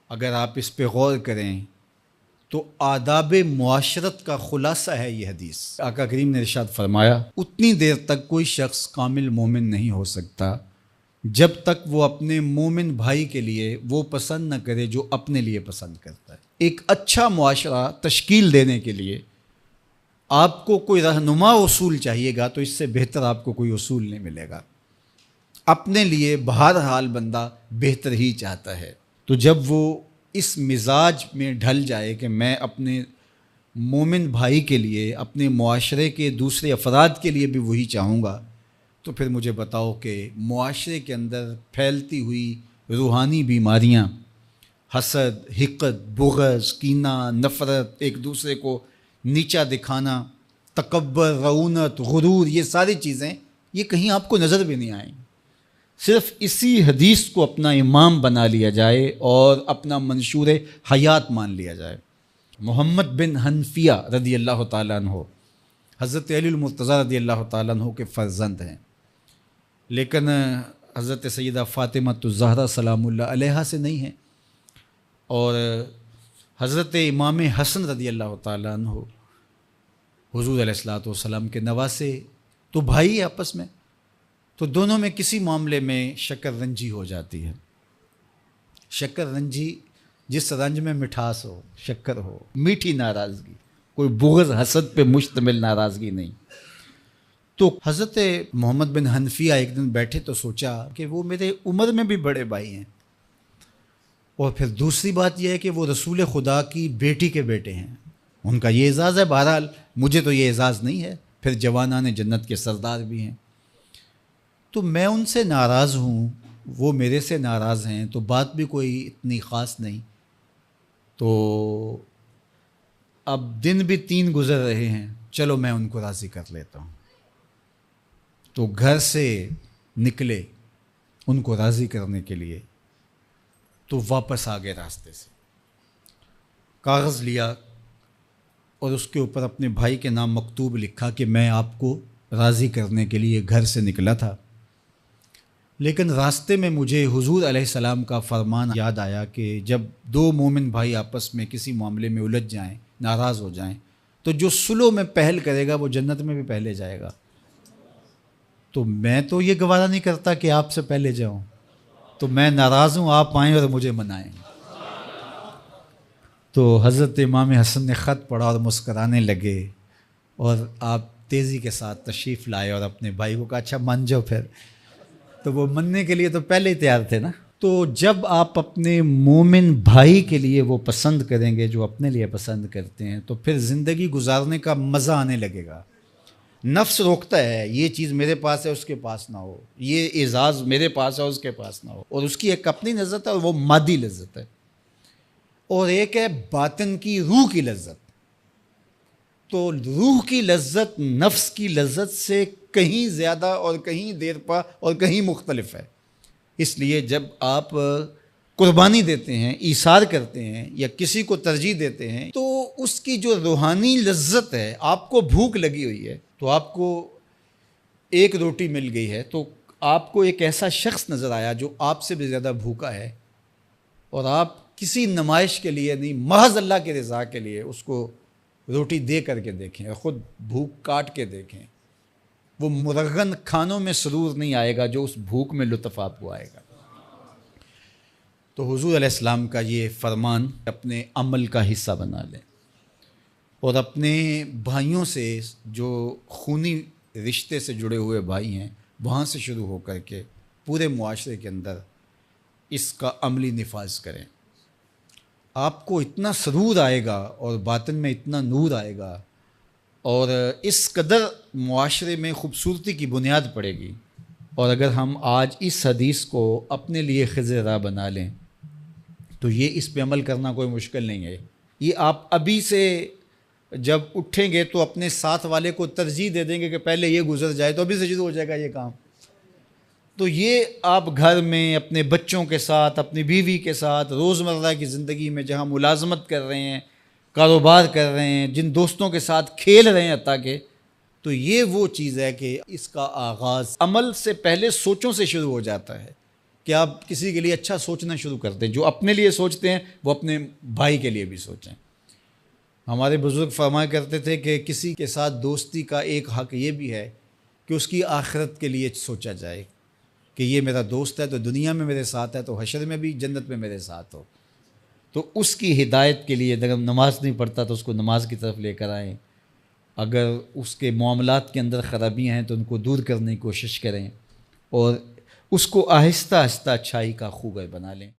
اگر آپ اس پہ غور کریں تو آداب معاشرت کا خلاصہ ہے یہ حدیث۔ آقا کریم نے ارشاد فرمایا اتنی دیر تک کوئی شخص کامل مومن نہیں ہو سکتا جب تک وہ اپنے مومن بھائی کے لیے وہ پسند نہ کرے جو اپنے لیے پسند کرتا ہے۔ ایک اچھا معاشرہ تشکیل دینے کے لیے آپ کو کوئی رہنما اصول چاہیے گا تو اس سے بہتر آپ کو کوئی اصول نہیں ملے گا۔ اپنے لیے بہرحال بندہ بہتر ہی چاہتا ہے، تو جب وہ اس مزاج میں ڈھل جائے کہ میں اپنے مومن بھائی کے لیے، اپنے معاشرے کے دوسرے افراد کے لیے بھی وہی چاہوں گا، تو پھر مجھے بتاؤ کہ معاشرے کے اندر پھیلتی ہوئی روحانی بیماریاں، حسد، حقد، بغض، کینہ، نفرت، ایک دوسرے کو نیچا دکھانا، تکبر، رعونت، غرور، یہ ساری چیزیں یہ کہیں آپ کو نظر بھی نہیں آئیں۔ صرف اسی حدیث کو اپنا امام بنا لیا جائے اور اپنا منشور حیات مان لیا جائے۔ محمد بن حنفیہ رضی اللہ تعالیٰ عنہ حضرت علی المرتضیٰ رضی اللہ تعالیٰ عنہ کے فرزند ہیں، لیکن حضرت سیدہ فاطمہ الزہرا سلام اللہ علیہا سے نہیں ہیں، اور حضرت امام حسن رضی اللہ تعالیٰ عنہ حضور علیہ الصلوۃ والسلام کے نواسے، تو بھائی آپس میں، تو دونوں میں کسی معاملے میں شکر رنجی ہو جاتی ہے۔ شکر رنجی جس رنج میں مٹھاس ہو، شکر ہو، میٹھی ناراضگی، کوئی بغض حسد پہ مشتمل ناراضگی نہیں۔ تو حضرت محمد بن حنفیہ ایک دن بیٹھے تو سوچا کہ وہ میرے عمر میں بھی بڑے بھائی ہیں، اور پھر دوسری بات یہ ہے کہ وہ رسول خدا کی بیٹی کے بیٹے ہیں، ان کا یہ اعزاز ہے، بہرحال مجھے تو یہ اعزاز نہیں ہے، پھر جوانان جنت کے سردار بھی ہیں، تو میں ان سے ناراض ہوں، وہ میرے سے ناراض ہیں، تو بات بھی کوئی اتنی خاص نہیں، تو اب دن بھی 3 گزر رہے ہیں، چلو میں ان کو راضی کر لیتا ہوں۔ تو گھر سے نکلے ان کو راضی کرنے کے لیے، تو واپس آ گئے راستے سے، کاغذ لیا اور اس کے اوپر اپنے بھائی کے نام مکتوب لکھا کہ میں آپ کو راضی کرنے کے لیے گھر سے نکلا تھا، لیکن راستے میں مجھے حضور علیہ السلام کا فرمان یاد آیا کہ جب 2 مومن بھائی آپس میں کسی معاملے میں الجھ جائیں، ناراض ہو جائیں، تو جو صلح میں پہل کرے گا وہ جنت میں بھی پہلے جائے گا، تو میں تو یہ گوارا نہیں کرتا کہ آپ سے پہلے جاؤں، تو میں ناراض ہوں، آپ آئیں اور مجھے منائیں۔ تو حضرت امام حسن نے خط پڑھا اور مسکرانے لگے، اور آپ تیزی کے ساتھ تشریف لائے اور اپنے بھائی کو کہا اچھا مان جاؤ پھر، تو وہ مننے کے لیے تو پہلے ہی تیار تھے نا۔ تو جب آپ اپنے مومن بھائی کے لیے وہ پسند کریں گے جو اپنے لیے پسند کرتے ہیں، تو پھر زندگی گزارنے کا مزہ آنے لگے گا۔ نفس روکتا ہے یہ چیز میرے پاس ہے اس کے پاس نہ ہو، یہ اعزاز میرے پاس ہے اس کے پاس نہ ہو، اور اس کی ایک اپنی لذت ہے اور وہ مادی لذت ہے، اور ایک ہے باطن کی، روح کی لذت۔ تو روح کی لذت نفس کی لذت سے کہیں زیادہ اور کہیں دیر پا اور کہیں مختلف ہے۔ اس لیے جب آپ قربانی دیتے ہیں، ایثار کرتے ہیں یا کسی کو ترجیح دیتے ہیں، تو اس کی جو روحانی لذت ہے، آپ کو بھوک لگی ہوئی ہے، تو آپ کو ایک روٹی مل گئی ہے، تو آپ کو ایک ایسا شخص نظر آیا جو آپ سے بھی زیادہ بھوکا ہے، اور آپ کسی نمائش کے لیے نہیں، محض اللہ کے رضا کے لیے اس کو روٹی دے کر کے دیکھیں، خود بھوک کاٹ کے دیکھیں، وہ مرغن کھانوں میں سرور نہیں آئے گا جو اس بھوک میں لطف آپ کو آئے گا۔ تو حضور علیہ السلام کا یہ فرمان اپنے عمل کا حصہ بنا لیں، اور اپنے بھائیوں سے، جو خونی رشتے سے جڑے ہوئے بھائی ہیں، وہاں سے شروع ہو کر کے پورے معاشرے کے اندر اس کا عملی نفاذ کریں۔ آپ کو اتنا سرور آئے گا اور باطن میں اتنا نور آئے گا، اور اس قدر معاشرے میں خوبصورتی کی بنیاد پڑے گی۔ اور اگر ہم آج اس حدیث کو اپنے لیے خضر راہ بنا لیں تو یہ اس پہ عمل کرنا کوئی مشکل نہیں ہے۔ یہ آپ ابھی سے جب اٹھیں گے تو اپنے ساتھ والے کو ترجیح دے دیں گے کہ پہلے یہ گزر جائے، تو ابھی سے شروع ہو جائے گا یہ کام۔ تو یہ آپ گھر میں اپنے بچوں کے ساتھ، اپنی بیوی کے ساتھ، روزمرہ کی زندگی میں جہاں ملازمت کر رہے ہیں، کاروبار کر رہے ہیں، جن دوستوں کے ساتھ کھیل رہے ہیں حتیٰ کہ، تو یہ وہ چیز ہے کہ اس کا آغاز عمل سے پہلے سوچوں سے شروع ہو جاتا ہے کہ آپ کسی کے لیے اچھا سوچنا شروع کرتے ہیں. جو اپنے لیے سوچتے ہیں وہ اپنے بھائی کے لیے بھی سوچیں. ہمارے بزرگ فرمایا کرتے تھے کہ کسی کے ساتھ دوستی کا ایک حق یہ بھی ہے کہ اس کی آخرت کے لیے سوچا جائے کہ یہ میرا دوست ہے تو دنیا میں میرے ساتھ ہے تو حشر میں بھی جنت میں میرے ساتھ ہو. تو اس کی ہدایت کے لیے اگر نماز نہیں پڑھتا تو اس کو نماز کی طرف لے کر آئیں. اگر اس کے معاملات کے اندر خرابیاں ہیں تو ان کو دور کرنے کی کوشش کریں اور اس کو آہستہ آہستہ اچھائی کا خوگر بنا لیں.